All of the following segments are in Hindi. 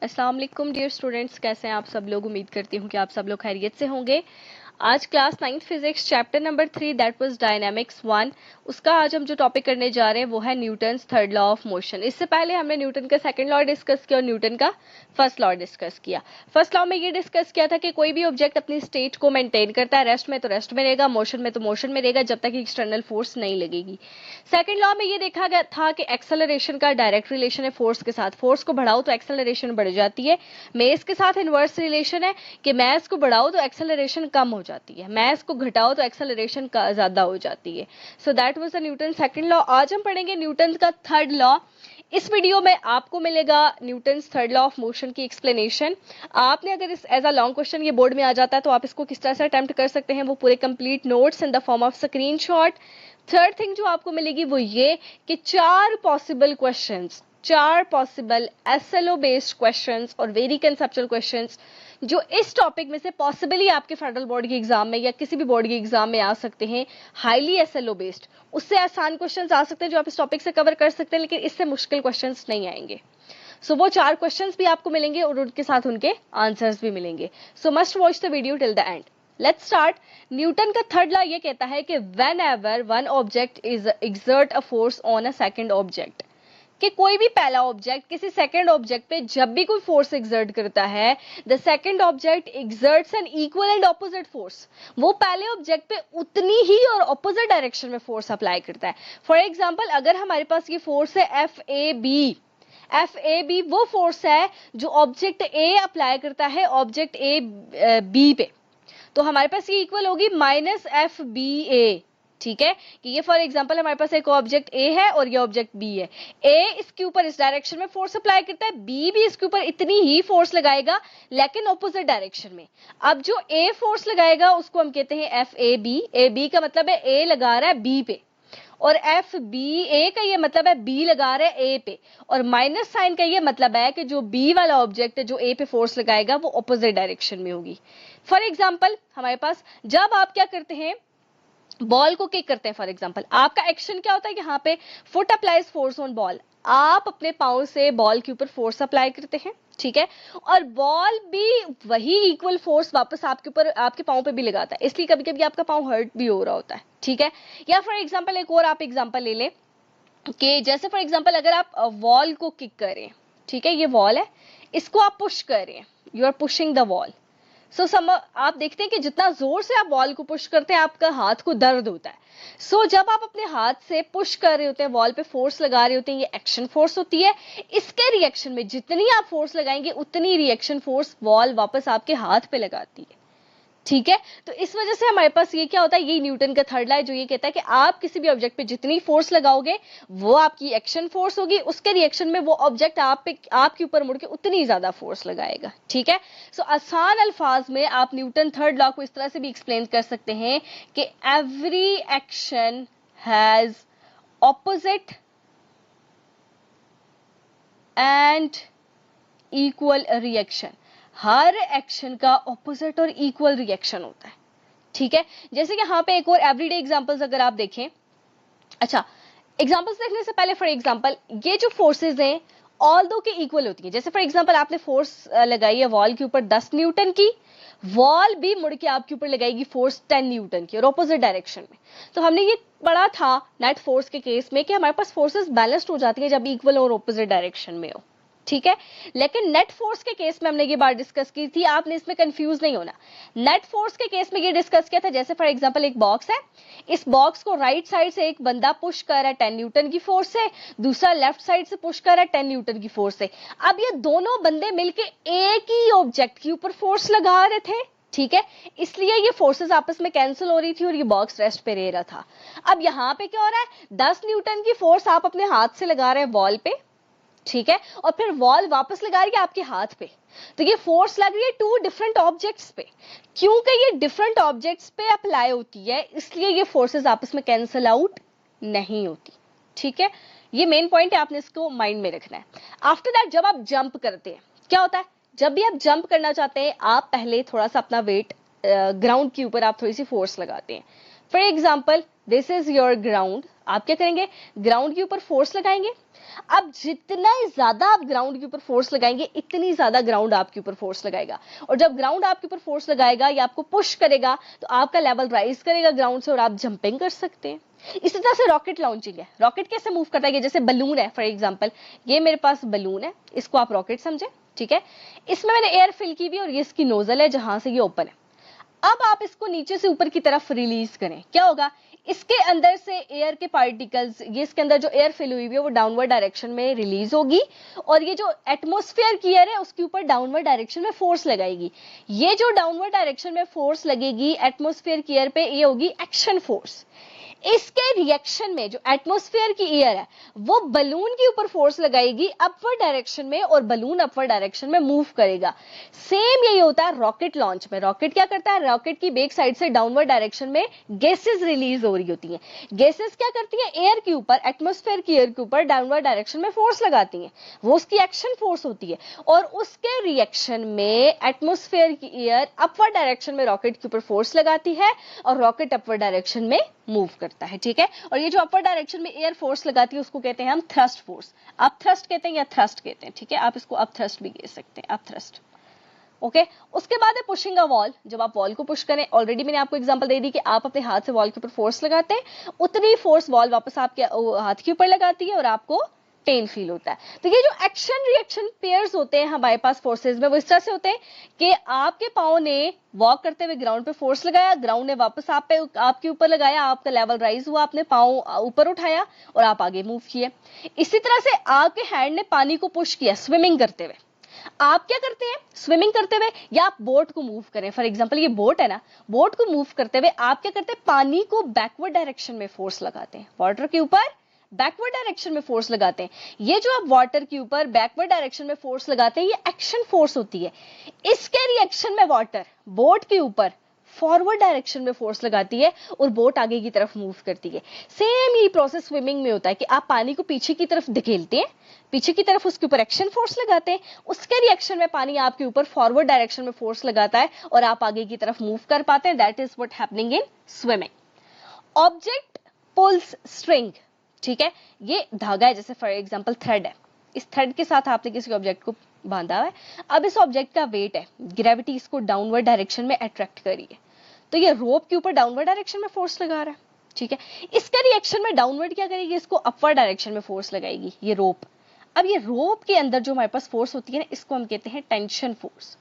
अस्सलाम वालेकुम डियर स्टूडेंट्स, कैसे हैं आप सब लोग। उम्मीद करती हूँ कि आप सब लोग खैरियत से होंगे। आज class 9th physics chapter number 3 that was dynamics 1, उसका आज हम जो टॉपिक करने जा रहे हैं वो है Newton's third law of motion. इससे पहले हमने न्यूटन का सेकंड लॉ डिस्कस किया और न्यूटन का फर्स्ट लॉ डिस्कस किया। फर्स्ट लॉ में ये डिस्कस किया था कि कोई भी ऑब्जेक्ट अपनी स्टेट को मेंटेन करता है, रेस्ट में तो रेस्ट में रहेगा, मोशन में तो मोशन में रहेगा, जब तक एक्सटर्नल फोर्स नहीं लगेगी। सेकंड लॉ में ये देखा गया था कि एक्सेलरेशन का डायरेक्ट रिलेशन है फोर्स के साथ। फोर्स को बढ़ाओ तो एक्सेलरेशन बढ़ जाती है। मेस के साथ इनवर्स रिलेशन है कि मैस को बढ़ाओ तो एक्सेलरेशन कम हो जाती है, मैस को घटाओ तो एक्सेलरेशन ज्यादा हो जाती है। So that was the Newton second law. आज हम पढ़ेंगे न्यूटन का थर्ड लॉ। इस वीडियो में आपको मिलेगा Newton third law of motion की एक्सप्लेनेशन। आपने अगर इस एज अ लॉन्ग क्वेश्चन ये बोर्ड में आ जाता है तो आप इसको किस तरह से अटेम्प्ट कर सकते हैं, वो पूरे complete notes in the form of screenshot. Third thing जो आपको मिलेगी वो ये कि चार पॉसिबल एसएलओ बेस्ड क्वेश्चंस और वेरी कंसेप्चुअल क्वेश्चंस जो इस टॉपिक में से पॉसिबली आपके फेडरल बोर्ड के एग्जाम में या किसी भी बोर्ड के एग्जाम में आ सकते हैं, हाईली एसएलओ बेस्ड। उससे आसान क्वेश्चंस आ सकते हैं जो आप इस टॉपिक से कवर कर सकते हैं, लेकिन इससे मुश्किल क्वेश्चंस नहीं आएंगे। सो वो चार क्वेश्चंस भी आपको मिलेंगे और उनके साथ उनके आंसर्स भी मिलेंगे। सो must watch the video till the end. Let's start. Newton का थर्ड लॉ ये कहता है कि when ever one object is exert a force on a second object, कि कोई भी पहला ऑब्जेक्ट किसी सेकंड ऑब्जेक्ट पे जब भी कोई फोर्स एक्सर्ट करता है, the second object exerts an equal and opposite force. वो पहले ऑब्जेक्ट पे उतनी ही और ऑपोजिट डायरेक्शन में फोर्स अप्लाई करता है। फॉर एग्जांपल, अगर हमारे पास ये फोर्स है एफ ए बी वो फोर्स है जो ऑब्जेक्ट ए अप्लाई करता है ऑब्जेक्ट ए बी पे, तो हमारे पास ये इक्वल होगी -FBA। ठीक है कि ये फॉर एग्जांपल हमारे पास एक ऑब्जेक्ट ए है और ये ऑब्जेक्ट बी है। ए इसके ऊपर इस डायरेक्शन में फोर्स अप्लाई करता है, बी भी इसके ऊपर इतनी ही फोर्स लगाएगा लेकिन ऑपोजिट डायरेक्शन में। अब जो ए फोर्स लगाएगा उसको हम कहते हैं FAB। ए बी का मतलब है ए लगा रहा है बी पे, और FBA का ये मतलब है बी लगा रहे हैं ए पे, और माइनस साइन का ये मतलब है कि जो बी वाला ऑब्जेक्ट है जो ए पे फोर्स लगाएगा वो ऑपोजिट डायरेक्शन में होगी। फॉर एग्जाम्पल हमारे पास जब आप क्या करते हैं, बॉल को किक करते हैं, फॉर एग्जांपल आपका एक्शन क्या होता है, यहाँ पे foot applies force on ball. आप अपने पांव से बॉल के ऊपर फोर्स अप्लाई करते हैं, ठीक है, और बॉल भी वही इक्वल फोर्स वापस आपके ऊपर आपके पांव पे भी लगाता है, इसलिए कभी कभी आपका पांव हर्ट भी हो रहा होता है। ठीक है, या फॉर एग्जाम्पल एक और आप एग्जाम्पल ले लें कि जैसे फॉर एग्जाम्पल अगर आप वॉल को किक करें, ठीक है, ये वॉल है, इसको आप पुश करें, you are pushing the wall. आप देखते हैं कि जितना जोर से आप बॉल को पुश करते हैं आपका हाथ को दर्द होता है। जब आप अपने हाथ से पुश कर रहे होते हैं, वॉल पे फोर्स लगा रहे होते हैं, ये एक्शन फोर्स होती है। इसके रिएक्शन में जितनी आप फोर्स लगाएंगे उतनी रिएक्शन फोर्स वॉल वापस आपके हाथ पे लगाती है। ठीक है, तो इस वजह से हमारे पास ये क्या होता है, ये न्यूटन का थर्ड लॉ है जो ये कहता है कि आप किसी भी ऑब्जेक्ट पे जितनी फोर्स लगाओगे वो आपकी एक्शन फोर्स होगी, उसके रिएक्शन में वो ऑब्जेक्ट आपके ऊपर मुड़ के उतनी ज्यादा फोर्स लगाएगा। ठीक है, आसान अल्फाज में आप न्यूटन थर्ड लॉ को इस तरह से भी एक्सप्लेन कर सकते हैं कि every action has opposite and equal reaction. Her action का ऑपोजिट और इक्वल रिएक्शन होता है। ठीक है, जैसे कि यहाँ पे एक और एवरीडे एग्जांपल्स अगर आप देखें, अच्छा एग्जांपल्स देखने से पहले फॉर एग्जांपल ये जो फोर्सेस हैं ऑल दो के इक्वल होती है। जैसे फॉर एग्जांपल आपने फोर्स लगाई है वॉल के ऊपर 10 न्यूटन की, वॉल भी मुड़ के आपके ऊपर लगाएगी फोर्स 10 न्यूटन की और ऑपोजिट डायरेक्शन में। तो हमने ये पढ़ा था नेट फोर्स के केस में कि हमारे पास फोर्सेस बैलेंस्ड हो जाती है जब इक्वल और ऑपोजिट डायरेक्शन में हो। ठीक है, लेकिन नेट फोर्स के केस में हमने ये बात डिस्कस की थी, आपने इसमें कंफ्यूज नहीं होना। नेट फोर्स के केस में ये डिस्कस किया था, जैसे फॉर एग्जांपल एक बॉक्स है, इस बॉक्स को राइट साइड से एक बंदा पुश कर रहा है 10 न्यूटन की फोर्स से, दूसरा लेफ्ट साइड से पुश कर रहा है 10 न्यूटन की फोर्स से। अब ये दोनों बंदे मिलके एक ही ऑब्जेक्ट के ऊपर फोर्स लगा रहे थे, ठीक है, इसलिए ये फोर्सेस आपस में कैंसिल हो रही थी और ये बॉक्स रेस्ट पे रह रहा था। अब यहाँ पे क्या हो रहा है, 10 न्यूटन की फोर्स आप अपने हाथ से लगा रहे हैं वॉल पे, ठीक है, और फिर वॉल वापस लगा रही है आपके हाथ पे, तो ये फोर्स लग रही है टू डिफरेंट ऑब्जेक्ट्स पे। क्योंकि ये डिफरेंट ऑब्जेक्ट्स पे अप्लाई होती है इसलिए ये फोर्सेस आपस में कैंसिल आउट नहीं होती। ठीक है, ये मेन पॉइंट है, आपने इसको माइंड में रखना है। आफ्टर दैट जब आप जंप करते हैं क्या होता है, जब भी आप जंप करना चाहते हैं आप पहले थोड़ा सा अपना वेट ग्राउंड के ऊपर आप थोड़ी सी फोर्स लगाते हैं। For example this is your ground, आप क्या करेंगे, ग्राउंड के ऊपर फोर्स लगाएंगे। अब जितना ही ज्यादा आप ग्राउंड के ऊपर फोर्स लगाएंगे इतनी ज्यादा ग्राउंड आपके ऊपर फोर्स लगाएगा, और जब ग्राउंड आपके ऊपर फोर्स लगाएगा या आपको पुश करेगा तो आपका लेवल राइज करेगा ग्राउंड से और आप जंपिंग कर सकते हैं। इसी तरह से रॉकेट लॉन्चिंग है। रॉकेट कैसे मूव करता है, जैसे बलून है फॉर एग्जांपल, ये मेरे पास बलून है, इसको आप रॉकेट समझे, ठीक है। इसमें मैंने एयर फिल की भी और ये इसकी नोजल है जहां से ये ओपन है। अब आप इसको नीचे से ऊपर की तरफ रिलीज करें, क्या होगा, इसके अंदर से एयर के पार्टिकल्स, ये इसके अंदर जो एयर फिल हुई है वो डाउनवर्ड डायरेक्शन में रिलीज होगी, और ये जो एटमॉस्फेयर की एयर है उसके ऊपर डाउनवर्ड डायरेक्शन में फोर्स लगाएगी। ये जो डाउनवर्ड डायरेक्शन में फोर्स लगेगी एटमॉस्फेयर की एयर पे, ये होगी एक्शन फोर्स। इसके रिएक्शन में जो एटमॉस्फेयर की एयर है वो बलून के ऊपर फोर्स लगाएगी अपवर्ड डायरेक्शन में, और बलून अपवर्ड डायरेक्शन में मूव करेगा। सेम यही होता है रॉकेट लॉन्च में। रॉकेट क्या करता है, रॉकेट की बैक साइड से डाउनवर्ड डायरेक्शन में गैसेस रिलीज हो रही होती हैं। गैसेस क्या करती हैं, एयर के ऊपर, एटमॉस्फेयर की एयर के ऊपर डाउनवर्ड डायरेक्शन में फोर्स लगाती हैं, वो उसकी एक्शन फोर्स होती है। और उसके रिएक्शन में एटमॉस्फेयर की एयर अपवर्ड डायरेक्शन में रॉकेट के ऊपर फोर्स लगाती है और रॉकेट अपवर्ड डायरेक्शन में मूव करता है, ठीक है। और ये जो अपर डायरेक्शन में एयर फोर्स लगाती है उसको कहते हैं हम थ्रस्ट फोर्स। आप थ्रस्ट कहते हैं या थ्रस्ट कहते हैं, ठीक है, आप इसको अप थ्रस्ट भी कह सकते हैं, अप थ्रस्ट, ओके। उसके बाद है पुशिंग अ वॉल। जब आप वॉल को पुश करें, ऑलरेडी मैंने आपको एग्जांपल दे दी कि आप अपने हाथ से वॉल के ऊपर फोर्स लगाते हैं, उतनी फोर्स वॉल वापस आपके हाथ के ऊपर लगाती है और आपको पेन फील होता है। तो ये जो एक्शन रिएक्शन पेयर्स होते हैं हमारे पास फोर्सेज में, वो इस तरह से होते हैं कि आपके पाँव ने वॉक करते हुए ग्राउंड पे फोर्स लगाया, ग्राउंड ने वापस आपके ऊपर लगाया, आपका लेवल राइज हुआ, आपने पाँव ऊपर उठाया और आप आगे मूव किए। इसी तरह से आपके हैंड ने पानी को पुश किया स्विमिंग करते हुए। आप क्या करते हैं, स्विमिंग करते हुए, या आप बोट को मूव करें, फॉर एग्जांपल ये बोट है ना, बोट को मूव करते हुए आप क्या करते हैं, पानी को बैकवर्ड डायरेक्शन में फोर्स लगाते हैं, वाटर के ऊपर बैकवर्ड डायरेक्शन में फोर्स लगाते हैं। ये जो आप वाटर के ऊपर बैकवर्ड डायरेक्शन में फोर्स लगाते हैं ये एक्शन फोर्स होती है। इसके रिएक्शन में वाटर बोट के ऊपर फॉरवर्ड डायरेक्शन में फोर्स लगाती है और बोट आगे की तरफ मूव करती है। सेम ये प्रोसेस स्विमिंग में होता है कि आप पानी को पीछे की तरफ धकेलते हैं, पीछे की तरफ उसके ऊपर एक्शन फोर्स लगाते हैं, उसके रिएक्शन में पानी आपके ऊपर फॉरवर्ड डायरेक्शन में फोर्स लगाता है और आप आगे की तरफ मूव कर पाते हैं। That is what happening in swimming. Object pulls string, ठीक है, ये धागा है, जैसे फॉर एग्जांपल थ्रेड है, इस थ्रेड के साथ आपने किसी ऑब्जेक्ट को बांधा हुआ है। अब इस ऑब्जेक्ट का वेट है, ग्रेविटी इसको डाउनवर्ड डायरेक्शन में अट्रैक्ट करी है, तो ये रोप के ऊपर डाउनवर्ड डायरेक्शन में फोर्स लगा रहा है, ठीक है। इसके रिएक्शन में डाउनवर्ड क्या करेगी, इसको अपवर्ड डायरेक्शन में फोर्स लगाएगी, ये रोप। अब ये रोप के अंदर जो हमारे पास फोर्स होती है ना, इसको हम कहते हैं टेंशन फोर्स।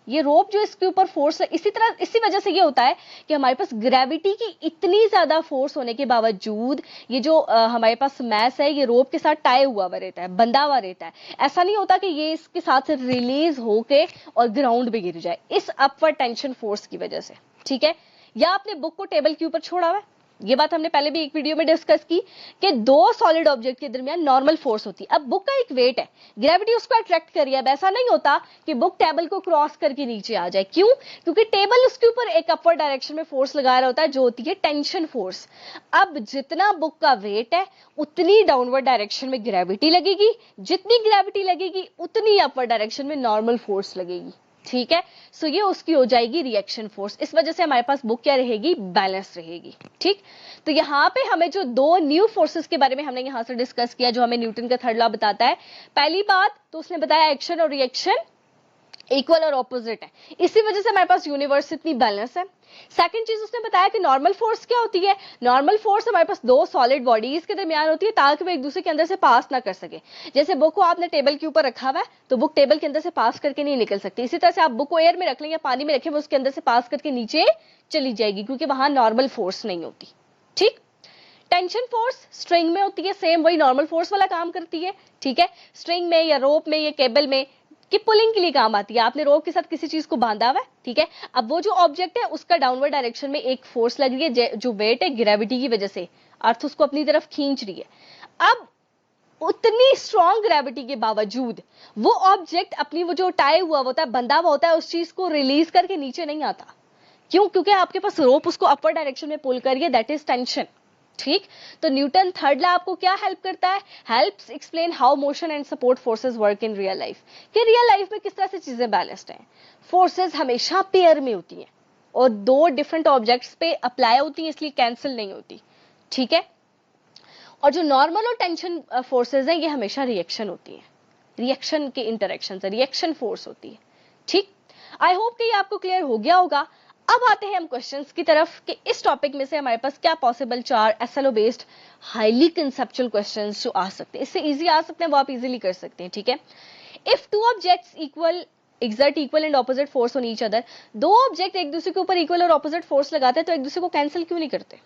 ये रोप जो इसके ऊपर फोर्स है, इसी वजह से ये होता है कि हमारे पास ग्रेविटी की इतनी ज्यादा फोर्स होने के बावजूद ये जो हमारे पास मैस है ये रोप के साथ टाई हुआ रहता है, बंधा हुआ रहता है। ऐसा नहीं होता कि ये इसके साथ रिलीज होके और ग्राउंड पे गिर जाए, इस अपवर्ड टेंशन फोर्स की वजह से, ठीक है। या आपने बुक को टेबल के ऊपर छोड़ा हुआ है, ये बात हमने पहले भी एक वीडियो में डिस्कस की कि दो सॉलिड ऑब्जेक्ट के दरमियान नॉर्मल फोर्स होती है। अब बुक का एक वेट है, ग्रेविटी उसको अट्रैक्ट कर रही है, ऐसा नहीं होता कि बुक टेबल को क्रॉस करके नीचे आ जाए। क्यों, क्योंकि टेबल उसके ऊपर एक अपवर्ड डायरेक्शन में फोर्स लगा रहा होता है जो होती है टेंशन फोर्स। अब जितना बुक का वेट है उतनी डाउनवर्ड डायरेक्शन में ग्रेविटी लगेगी, जितनी ग्रेविटी लगेगी उतनी अपवर्ड डायरेक्शन में नॉर्मल फोर्स लगेगी, ठीक है। सो ये उसकी हो जाएगी रिएक्शन फोर्स। इस वजह से हमारे पास बुक क्या रहेगी, बैलेंस रहेगी, ठीक। तो यहाँ पे हमें जो दो न्यू फोर्सेस के बारे में हमने यहाँ से डिस्कस किया जो हमें न्यूटन का थर्ड लॉ बताता है। पहली बात तो उसने बताया एक्शन और रिएक्शन इक्वल और ऑपोजिट है, इसी वजह से हमारे पास यूनिवर्स इतनी बैलेंस है। सेकंड चीज उसने बताया कि नॉर्मल फोर्स क्या होती है, नॉर्मल फोर्स हमारे पास दो सॉलिड बॉडीज के दरमियान होती है ताकि वो एक दूसरे के अंदर से पास ना कर सके। जैसे बुक को आपने टेबल के ऊपर रखा हुआ है तो बुक टेबल के अंदर से पास करके नहीं निकल सकती, इसी तरह से आप बुक को एयर में रख लें या पानी में रखें वो उसके अंदर से पास करके नीचे चली जाएगी क्योंकि वहां नॉर्मल फोर्स नहीं होती, ठीक। टेंशन फोर्स स्ट्रिंग में होती है, सेम वही नॉर्मल फोर्स वाला काम करती है, ठीक है। स्ट्रिंग में या रोप में या केबल में कि पुलिंग के लिए काम आती है, आपने रोप के साथ किसी चीज को बांधा हुआ है, ठीक है। अब वो जो ऑब्जेक्ट है उसका डाउनवर्ड डायरेक्शन में एक फोर्स लग रही है जो वेट है ग्रेविटी की वजह से, अर्थ उसको अपनी तरफ खींच रही है। अब उतनी स्ट्रॉन्ग ग्रेविटी के बावजूद वो ऑब्जेक्ट अपनी वो जो टाई हुआ होता है, बंधा हुआ होता है, उस चीज को रिलीज करके नीचे नहीं आता। क्यों, क्योंकि आपके पास रोप उसको अपर डायरेक्शन में पुल कर रही है, दैट इज टेंशन, ठीक। तो न्यूटन थर्ड लॉ आपको क्या हेल्प करता है, helps explain how motion and support forces work in real life, कि रियल लाइफ में किस तरह से चीजें बैलेंस्ड हैं। फोर्सेस हमेशा पेयर में होती हैं और दो डिफरेंट ऑब्जेक्ट्स पे अप्लाई होती हैं, इसलिए कैंसिल नहीं होती, ठीक है। और जो नॉर्मल और टेंशन फोर्सेज हैं ये हमेशा रिएक्शन होती है, रिएक्शन के इंटरेक्शन से रिएक्शन फोर्स होती है। ठीक, आई होप कि ये आपको क्लियर हो गया होगा। अब आते हैं हम क्वेश्चंस की तरफ कि इस टॉपिक में से हमारे पास क्या possible 4 SLO based highly conceptual questions जो आ सकते हैं, इससे इजी आ सकते हैं, वो आप इजीली कर सकते हैं। ठीक है, if two objects equal exert equal and opposite force on each other, दो ऑब्जेक्ट एक दूसरे के ऊपर इक्वल और ऑपोजिट फोर्स लगाते हैं तो एक दूसरे को कैंसिल क्यों नहीं करते,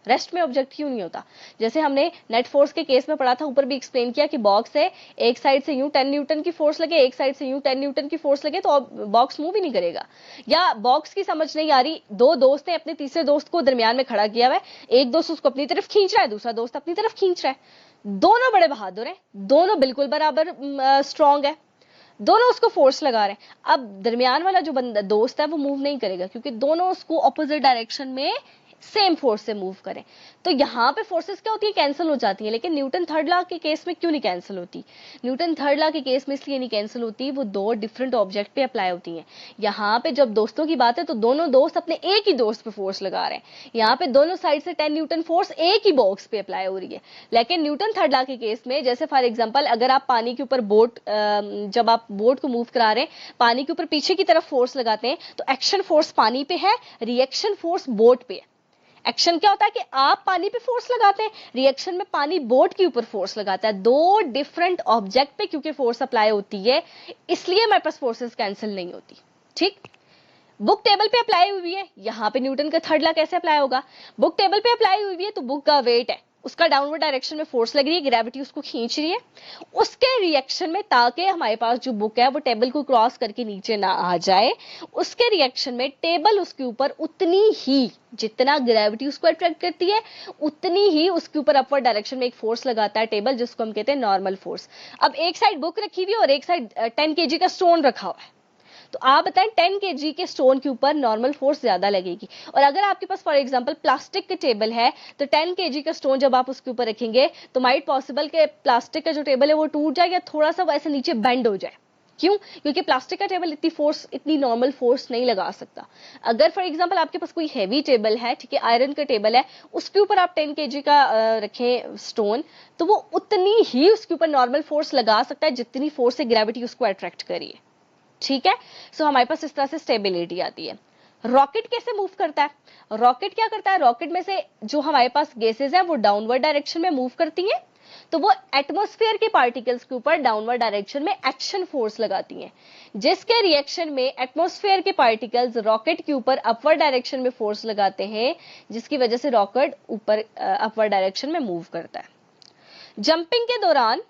रेस्ट में ऑब्जेक्ट क्यों नहीं होता। जैसे हमने नेट फोर्स के केस में पढ़ा था, ऊपर भी एक्सप्लेन किया कि बॉक्स है, एक साइड से यूं 10 न्यूटन की फोर्स लगे, एक साइड से यूं 10 न्यूटन की फोर्स लगे तो बॉक्स मूव ही नहीं करेगा। या बॉक्स की समझ नहीं आ रही, दो दोस्त ने अपने तीसरे दोस्त को दरमियान में खड़ा किया हुआ है, एक दोस्त उसको अपनी तरफ खींच रहा है, दूसरा दोस्त अपनी तरफ खींच रहा है, दोनों बड़े बहादुर हैं, दोनों बिल्कुल बराबर स्ट्रॉन्ग है, दोनों उसको फोर्स लगा रहे हैं। अब दरमियान वाला जो बंदा दोस्त है वो मूव नहीं करेगा क्योंकि दोनों उसको ऑपोजिट डायरेक्शन में सेम फोर्स से मूव करें। तो यहाँ पे फोर्सेस क्या होती है, कैंसिल हो जाती है। लेकिन न्यूटन थर्ड लॉ के केस में क्यों नहीं कैंसिल होती, न्यूटन थर्ड लॉ के केस में इसलिए नहीं कैंसिल होती, वो दो डिफरेंट ऑब्जेक्ट पे अप्लाई होती हैं। यहाँ पे जब दोस्तों की बात है तो दोनों दोस्त अपने एक ही दोस्त पे फोर्स लगा रहे हैं, यहाँ पे दोनों साइड से 10 न्यूटन फोर्स एक ही बॉक्स पे अप्लाई हो रही है। लेकिन न्यूटन थर्ड लॉ के केस में, जैसे फॉर एग्जाम्पल अगर आप पानी के ऊपर बोट, जब आप बोट को मूव करा रहे हैं, पानी के ऊपर पीछे की तरफ फोर्स लगाते हैं तो एक्शन फोर्स पानी पे है, रिएक्शन फोर्स बोट पे है। एक्शन क्या होता है कि आप पानी पे फोर्स लगाते हैं, रिएक्शन में पानी बोट के ऊपर फोर्स लगाता है। दो डिफरेंट ऑब्जेक्ट पे क्योंकि फोर्स अप्लाई होती है इसलिए हमारे पास फोर्सेस कैंसिल नहीं होती। ठीक, बुक टेबल पे अप्लाई हुई है, यहां पे न्यूटन का थर्ड लॉ कैसे अप्लाई होगा, बुक टेबल पे अप्लाई हुई है तो बुक का वेट है, उसका डाउनवर्ड डायरेक्शन में फोर्स लग रही है, ग्रेविटी उसको खींच रही है, उसके रिएक्शन में ताकि हमारे पास जो बुक है वो टेबल को क्रॉस करके नीचे ना आ जाए, उसके रिएक्शन में टेबल उसके ऊपर उतनी ही, जितना ग्रेविटी उसको अट्रैक्ट करती है उतनी ही उसके ऊपर अपवर्ड डायरेक्शन में एक फोर्स लगाता है टेबल, जिसको हम कहते हैं नॉर्मल फोर्स। अब एक साइड बुक रखी हुई है और एक साइड 10 kg का स्टोन रखा हुआ है, तो आप बताएं 10 kg के स्टोन के ऊपर नॉर्मल फोर्स ज्यादा लगेगी। और अगर आपके पास फॉर एग्जांपल प्लास्टिक के टेबल है तो 10 kg का स्टोन जब आप उसके ऊपर रखेंगे तो माइट पॉसिबल के प्लास्टिक का जो टेबल है वो टूट जाए या थोड़ा सा ऐसे नीचे बेंड हो जाए। क्यों, क्योंकि प्लास्टिक का टेबल इतनी फोर्स, इतनी नॉर्मल फोर्स नहीं लगा सकता। अगर फॉर एग्जांपल आपके पास कोई हैवी टेबल है, ठीक है, आयरन का टेबल है, उसके ऊपर आप 10 kg का रखें स्टोन, तो वो उतनी ही उसके ऊपर नॉर्मल फोर्स लगा सकता है जितनी फोर्स से ग्रेविटी उसको अट्रैक्ट करी है। ठीक है, सो हमारे पास इस तरह से स्टेबिलिटी आती है। रॉकेट कैसे मूव करता है, रॉकेट क्या करता है, रॉकेट में से जो हमारे पास गैसेस है वो डाउनवर्ड डायरेक्शन में मूव करती हैं, तो वो एटमॉस्फेयर के पार्टिकल्स के ऊपर डाउनवर्ड डायरेक्शन में एक्शन फोर्स लगाती हैं, जिसके रिएक्शन में एटमॉस्फेयर के पार्टिकल्स रॉकेट के ऊपर अपवर्ड डायरेक्शन में फोर्स लगाते हैं, जिसकी वजह से रॉकेट ऊपर अपवर्ड डायरेक्शन में मूव करता है। जंपिंग के दौरान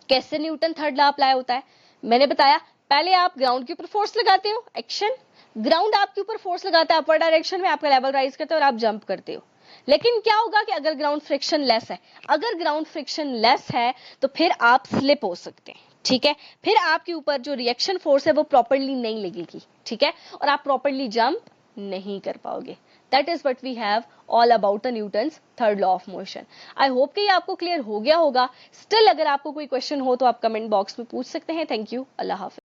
कैसे न्यूटन थर्ड लॉ अप्लाई होता है, मैंने बताया, पहले आप ग्राउंड के ऊपर फोर्स लगाते हो, एक्शन, ग्राउंड आपके ऊपर फोर्स लगाता है अपवर्ड डायरेक्शन में, आपका लेवल राइज करते हो और आप जंप करते हो। लेकिन क्या होगा कि अगर ग्राउंड फ्रिक्शन लेस है, अगर ग्राउंड फ्रिक्शन लेस है तो फिर आप स्लिप हो सकते हैं। ठीक है, फिर आपके ऊपर जो रिएक्शन फोर्स है वो प्रॉपर्ली नहीं लगेगी, ठीक है, और आप प्रॉपर्ली जंप नहीं कर पाओगे। That is what we have all about the Newton's third law of motion. I hope कि ये आपको क्लियर हो गया होगा। स्टिल अगर आपको कोई क्वेश्चन हो तो आप कमेंट बॉक्स में पूछ सकते हैं। Thank you, Allah Hafiz.